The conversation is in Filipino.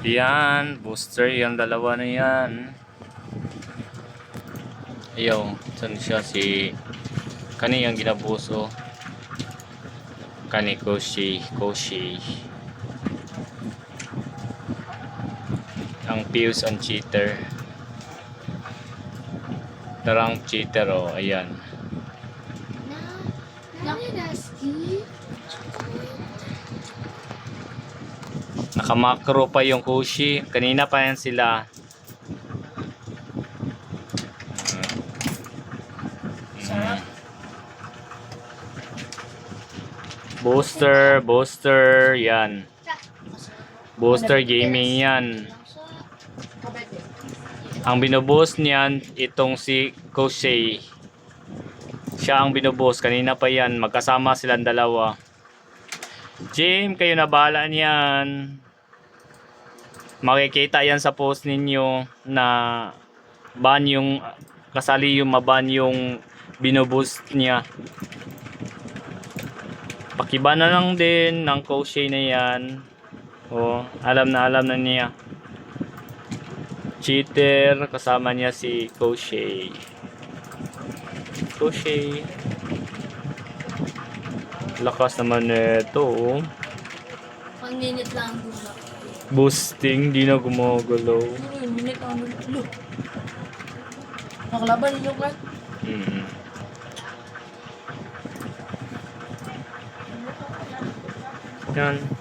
Yan, booster yan, dalawa na yan. Ayaw, saan siya si kani yung ginabuso. Kani Koshi. Ang Fuse on cheater. Tarang cheater oh, ayan. Nakamakro pa yung Koshi. Kanina pa yan sila. Booster, yan. Booster gaming yan. Ang binuboost niyan, itong si Koshi. Siya ang binuboost. Kanina pa yan. Magkasama silang dalawa. Jim, kayo na bahala niyan. Makikita yan sa post ninyo na ban yung kasali yung maban yung binuboost niya. Pakiba na lang din ng Koshi na yan. Oh, alam na niya. Cheater, kasama niya si Koshi. Lakas naman nito. Oh. Pang-minute lang ang gulo. Boosting, di na gumagalaw. Minute ang gulo. Nakalaban niyo ka? Yan.